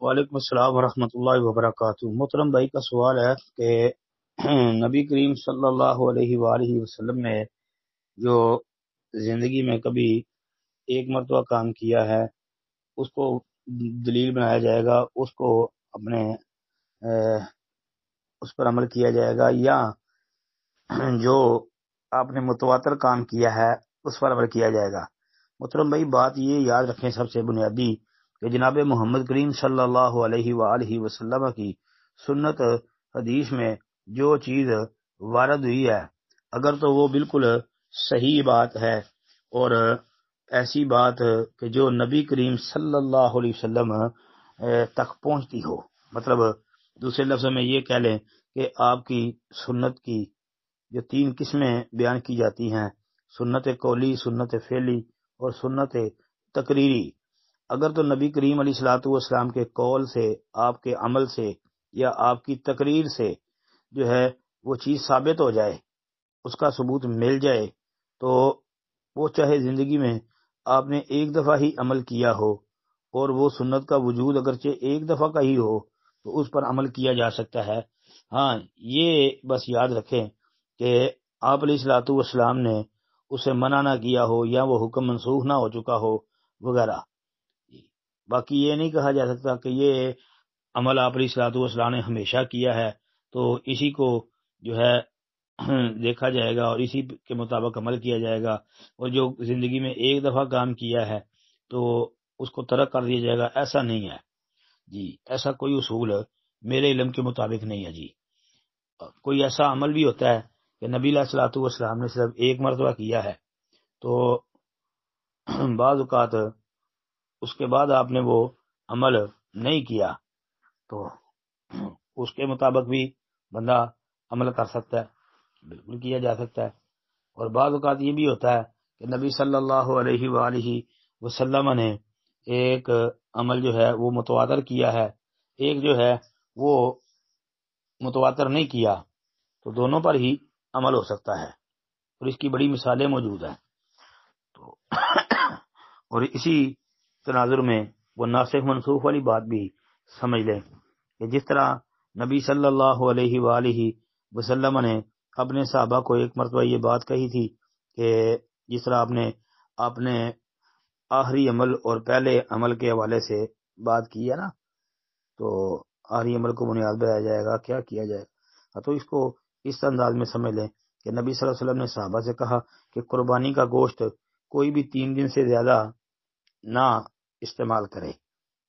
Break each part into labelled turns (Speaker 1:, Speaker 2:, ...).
Speaker 1: وعلیکم السلام ورحمۃ اللہ وبرکاتہ۔ محترم بھائی کا سوال ہے کہ نبی کریم صلی اللہ علیہ وآلہ وسلم نے جو زندگی میں کبھی ایک مرتبہ کام کیا ہے اس کو دلیل بنایا جائے گا، اس کو اپنے اس پر عمل کیا جائے گا، یا جو آپ نے متواتر کام کیا ہے اس پر عمل کیا جائے گا؟ محترم بھائی بات یہ یاد رکھیں سب سے بنیادی کہ جناب محمد کریم صلی اللہ علیہ وآلہ وسلم کی سنت حدیث میں جو چیز وارد ہوئی ہے، اگر تو وہ بالکل صحیح بات ہے اور ایسی بات کہ جو نبی کریم صلی اللہ علیہ وسلم تک پہنچتی ہو، مطلب دوسرے لفظوں میں یہ کہہ لیں کہ آپ کی سنت کی جو 3 قسمیں بیان کی جاتی ہیں، سنت قولی، سنت فعلی اور سنت تقریری، اگر تو نبی کریم علیہ الصلوۃ والسلام کے قول سے، آپ کے عمل سے یا آپ کی تقریر سے جو ہے وہ چیز ثابت ہو جائے، اس کا ثبوت مل جائے، تو وہ چاہے زندگی میں آپ نے ایک دفعہ ہی عمل کیا ہو اور وہ سنت کا وجود اگرچہ ایک دفعہ کا ہی ہو تو اس پر عمل کیا جا سکتا ہے۔ ہاں، یہ بس یاد رکھیں کہ آپ علیہ الصلوۃ والسلام نے اسے منع نہ کیا ہو یا وہ حکم منسوخ نہ ہو چکا ہو وغیرہ۔ باقی یہ نہیں کہا جا سکتا کہ یہ عمل آپ علیہ الصلوۃ والسلام نے ہمیشہ کیا ہے تو اسی کو جو ہے دیکھا جائے گا اور اسی کے مطابق عمل کیا جائے گا، اور جو زندگی میں ایک دفعہ کام کیا ہے تو اس کو ترک کر دیا جائے گا، ایسا نہیں ہے جی۔ ایسا کوئی اصول میرے علم کے مطابق نہیں ہے جی۔ کوئی ایسا عمل بھی ہوتا ہے کہ نبی علیہ الصلوۃ والسلام نے صرف ایک مرتبہ کیا ہے تو بعض اوقات اس کے بعد آپ نے وہ عمل نہیں کیا تو اس کے مطابق بھی بندہ عمل کر سکتا ہے، بالکل کیا جا سکتا ہے۔ اور بعض اوقات یہ بھی ہوتا ہے کہ نبی صلی اللہ علیہ وآلہ وسلم نے ایک عمل جو ہے وہ متواتر کیا ہے، ایک جو ہے وہ متواتر نہیں کیا، تو دونوں پر ہی عمل ہو سکتا ہے، اور اس کی بڑی مثالیں موجود ہیں۔ تو اور اسی تناظر میں وہ ناسخ منسوخ والی بات بھی سمجھ لیں کہ جس طرح نبی صلی اللہ علیہ وآلہ وسلم نے اپنے صحابہ کو ایک مرتبہ یہ بات کہی تھی کہ جس طرح آپ نے اپنے آخری عمل اور پہلے عمل کے حوالے سے بات کی ہے نا، تو آخری عمل کو بنیاد بنایا جائے گا، کیا کیا جائے گا، تو اس کو اس انداز میں سمجھ لیں کہ نبی صلی اللہ علیہ وسلم نے صحابہ سے کہا کہ قربانی کا گوشت کوئی بھی 3 دن سے زیادہ نہ استعمال کرے،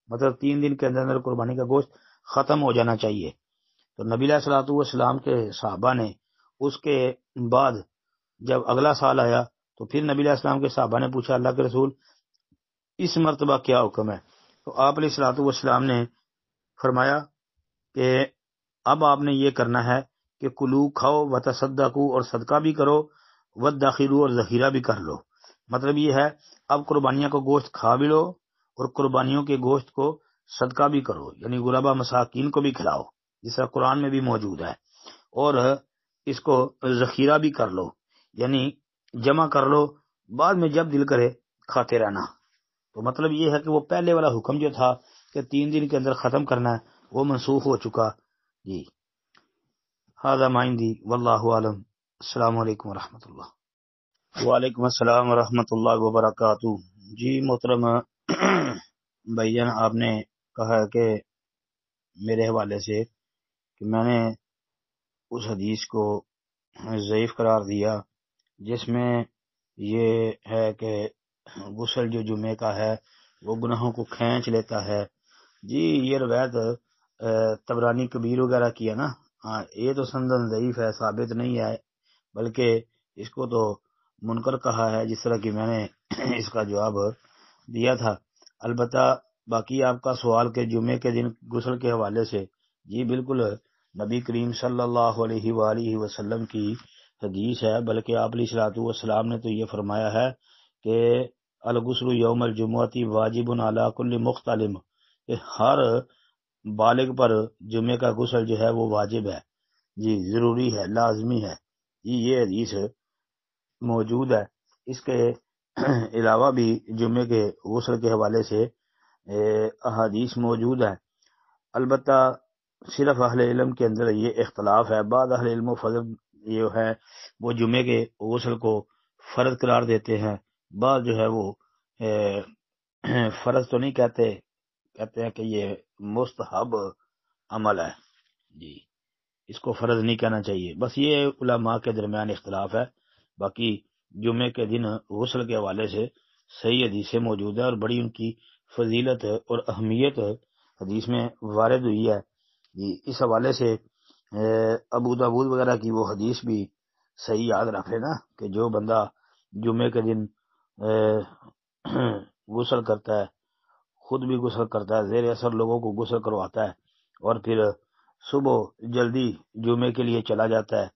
Speaker 1: مطلب 3 دن کے اندر قربانی کا گوشت ختم ہو جانا چاہیے۔ تو نبی علیہ الصلوۃ والسلام کے صحابہ نے اس کے بعد جب اگلا سال آیا تو پھر نبی علیہ السلام کے صحابہ نے پوچھا اللہ کے رسول اس مرتبہ کیا حکم ہے؟ تو آپ علیہ الصلوۃ والسلام نے فرمایا کہ اب آپ نے یہ کرنا ہے کہ کلو کھاؤ و تصدقو اور صدقہ بھی کرو، ودخرو اور ذخیرہ بھی کر لو۔ مطلب یہ ہے اب قربانیاں کو گوشت کھا بھی لو اور قربانیوں کے گوشت کو صدقہ بھی کرو، یعنی غربا مساکین کو بھی کھلاؤ جیسا قرآن میں بھی موجود ہے، اور اس کو ذخیرہ بھی کر لو، یعنی جمع کر لو، بعد میں جب دل کرے کھاتے رہنا۔ تو مطلب یہ ہے کہ وہ پہلے والا حکم جو تھا کہ 3 دن کے اندر ختم کرنا ہے وہ منسوخ ہو چکا جی۔ ھذا ما عندی واللہ اعلم۔ السلام علیکم ورحمۃ اللہ۔ وعلیکم السلام ورحمۃ اللہ وبرکاتہ۔ جی محترم بھائی جان، آپ نے کہا کہ میرے حوالے سے کہ میں نے اس حدیث کو ضعیف قرار دیا جس میں یہ ہے کہ غسل جو جمعے کا ہے وہ گناہوں کو کھینچ لیتا ہے۔ جی یہ روایت طبرانی کبیر وغیرہ کی ہے نا، ہاں یہ تو سندن ضعیف ہے، ثابت نہیں ہے، بلکہ اس کو تو منکر کہا ہے، جس طرح کہ میں نے اس کا جواب دیا تھا۔ البتہ باقی آپ کا سوال کہ جمعے کے دن غسل کے حوالے سے، جی بالکل نبی کریم صلی اللہ علیہ وآلہ وسلم کی حدیث ہے، بلکہ آپ علیہ الصلوۃ والسلام نے تو یہ فرمایا ہے کہ الغسل یوم الجمعۃ واجب علی کل مختلم، کہ ہر بالغ پر جمعے کا غسل جو ہے وہ واجب ہے، جی ضروری ہے، لازمی ہے جی۔ یہ حدیث موجود ہے۔ اس کے علاوہ بھی جمعے کے غسل کے حوالے سے احادیث موجود ہے۔ البتہ صرف اہل علم کے اندر یہ اختلاف ہے، بعض اہل علم و فضل یہ ہے وہ جمعے کے غسل کو فرض قرار دیتے ہیں، بعض جو ہے وہ فرض تو نہیں کہتے ہیں کہ یہ مستحب عمل ہے جی، اس کو فرض نہیں کہنا چاہیے، بس یہ علماء کے درمیان اختلاف ہے۔ باقی جمعے کے دن غسل کے حوالے سے صحیح حدیثیں موجود ہیں اور بڑی ان کی فضیلت اور اہمیت حدیث میں وارد ہوئی ہے جی۔ اس حوالے سے ابو داود وغیرہ کی وہ حدیث بھی صحیح یاد رکھ لینا کہ جو بندہ جمعے کے دن غسل کرتا ہے، خود بھی غسل کرتا ہے، زیر اثر لوگوں کو غسل کرواتا ہے، اور پھر صبح جلدی جمعے کے لیے چلا جاتا ہے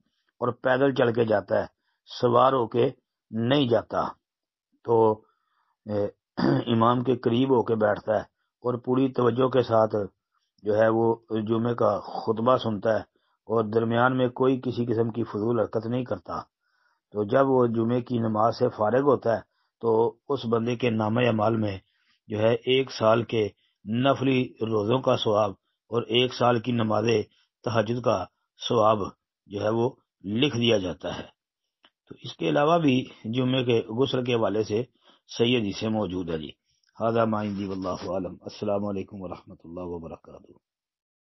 Speaker 1: اور پیدل چل کے جاتا ہے، سوار ہو کے نہیں جاتا، تو امام کے قریب ہو کے بیٹھتا ہے اور پوری توجہ کے ساتھ جو ہے وہ جمعے کا خطبہ سنتا ہے اور درمیان میں کوئی کسی قسم کی فضول حرکت نہیں کرتا، تو جب وہ جمعے کی نماز سے فارغ ہوتا ہے تو اس بندے کے نامہ اعمال میں جو ہے 1 سال کے نفلی روزوں کا ثواب اور 1 سال کی نماز تہجد کا ثواب جو ہے وہ لکھ دیا جاتا ہے۔ تو اس کے علاوہ بھی جمعے کے غسل کے حوالے سے صحیح حدیثیں موجود ہے جی۔ ھذا ما عندی واللہ اعلم۔ السلام علیکم ورحمۃ اللہ وبرکاتہ۔